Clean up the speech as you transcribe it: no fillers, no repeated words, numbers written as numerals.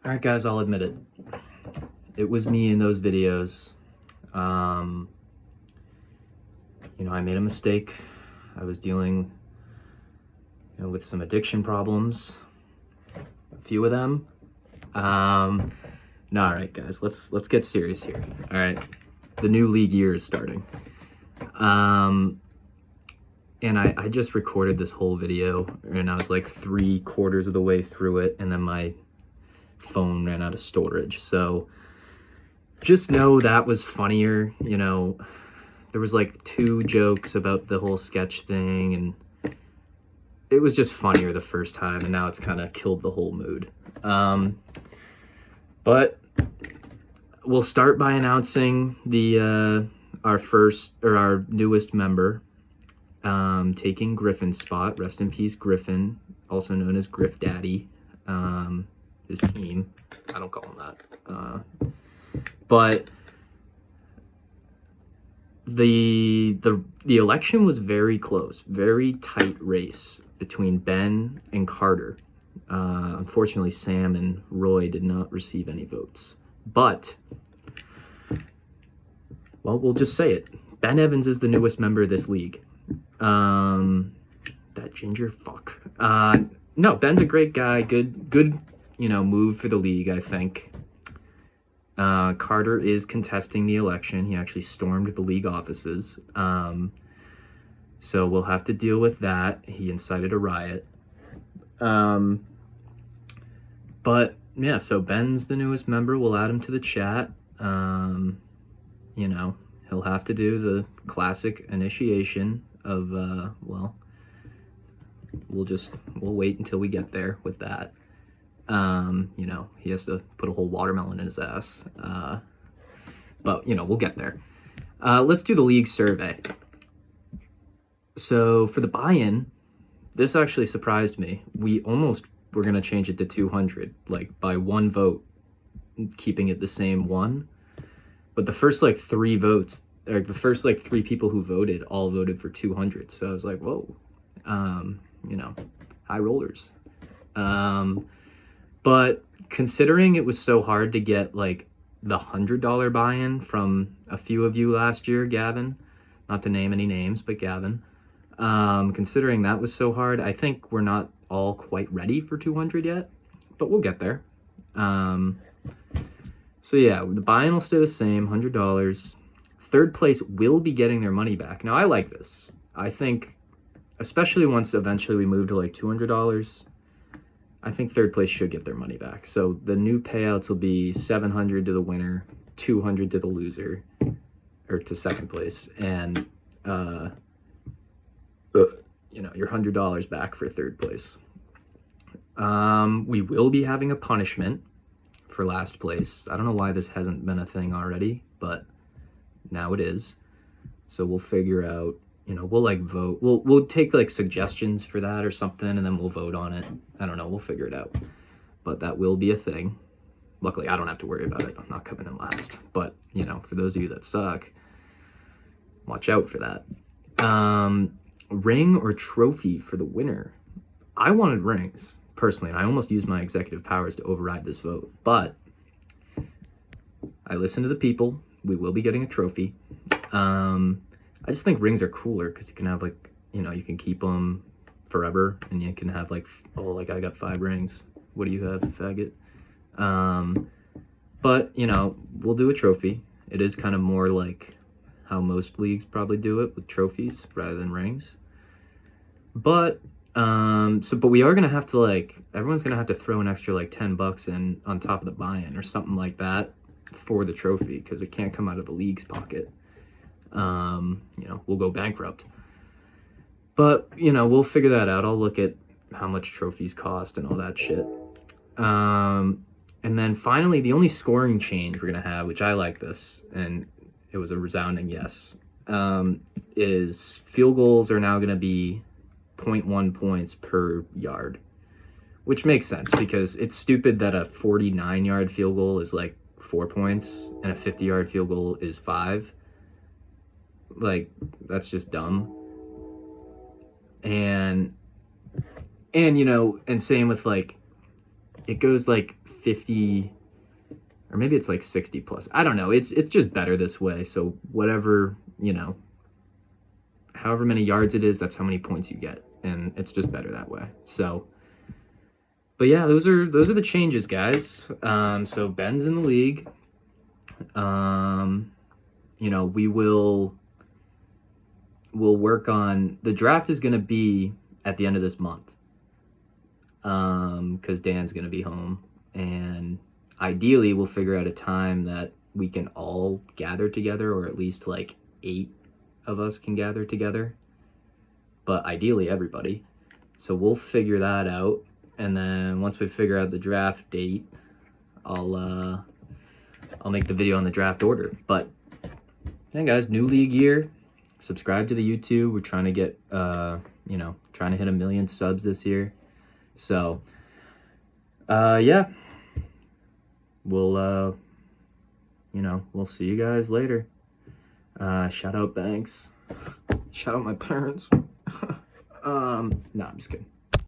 All right, guys, I'll admit it. It was me in those videos. Um, I made a mistake. I was dealing, with some addiction problems. A few of them. No, all right, guys, let's get serious here. All right, the new league year is starting. And I just recorded this whole video, and I was like 3/4 of the way through it, and then my phone ran out of storage. So just know that was funnier. There was like 2 jokes about the whole sketch thing, and it was just funnier the first time, and now it's kind of killed the whole mood. But we'll start by announcing the our newest member, taking Griffin's spot. Rest in peace, Griffin, also known as Griff Daddy. His team. I don't call him that. But the election was very close, very tight race between Ben and Carter. Unfortunately, Sam and Roy did not receive any votes. But, well, we'll just say it. Ben Evans is the newest member of this league. That ginger fuck. No, Ben's a great guy. Good, move for the league, I think. Carter is contesting the election. He actually stormed the league offices. So we'll have to deal with that. He incited a riot. But yeah, so Ben's the newest member. We'll add him to the chat. He'll have to do the classic initiation of, we'll wait until we get there with that. He has to put a whole watermelon in his ass. But, we'll get there. Let's do the league survey. So for the buy-in, this actually surprised me. We almost were going to change it to 200, like by 1 vote, keeping it the same 1. But the first 3 votes, or the first 3 people who voted, all voted for 200. So I was like, whoa, high rollers. But considering it was so hard to get the $100 buy-in from a few of you last year, Gavin, not to name any names, but Gavin, considering that was so hard, I think we're not all quite ready for 200 yet, but we'll get there. So yeah, the buy-in will stay the same, $100. Third place will be getting their money back. Now, I like this. I think, especially once eventually we move to $200, I think third place should get their money back. So the new payouts will be $700 to the winner, $200 to the loser, or to second place, and your $100 back for third place. We will be having a punishment for last place. I don't know why this hasn't been a thing already, but now it is. So we'll figure out, we'll vote. We'll take suggestions for that or something, and then we'll vote on it. I don't know. We'll figure it out. But that will be a thing. Luckily, I don't have to worry about it. I'm not coming in last. But, for those of you that suck, watch out for that. Ring or trophy for the winner? I wanted rings, personally, and I almost used my executive powers to override this vote. But I listened to the people. We will be getting a trophy. I just think rings are cooler because you can have you can keep them forever, and you can have I got 5 rings. What do you have, faggot? But we'll do a trophy. It is kind of more like how most leagues probably do it, with trophies rather than rings. But but we are gonna have to everyone's gonna have to throw an extra $10 in on top of the buy-in or something like that for the trophy, because it can't come out of the league's pocket. We'll go bankrupt. But, we'll figure that out. I'll look at how much trophies cost and all that shit. And then finally, the only scoring change we're going to have, which I like this, and it was a resounding yes, is field goals are now going to be 0.1 points per yard, which makes sense because it's stupid that a 49-yard field goal is 4 points and a 50-yard field goal is 5. That's just dumb. And same with it goes 50, or maybe it's like 60 plus. I don't know. It's just better this way. So whatever, you know, however many yards it is, that's how many points you get, and it's just better that way. So, but yeah, those are the changes, guys. So Ben's in the league. You know, we'll work on the draft is going to be at the end of this month. Because Dan's going to be home, and ideally we'll figure out a time that we can all gather together, or at least like 8 of us can gather together, but ideally everybody. So we'll figure that out, and then once we figure out the draft date, I'll make the video on the draft order. But yeah, guys, new league year. Subscribe to the YouTube. We're trying to get you know, trying to hit 1 million subs this year. So yeah, we'll you know, we'll see you guys later. Shout out Banks. Shout out my parents. No, I'm just kidding.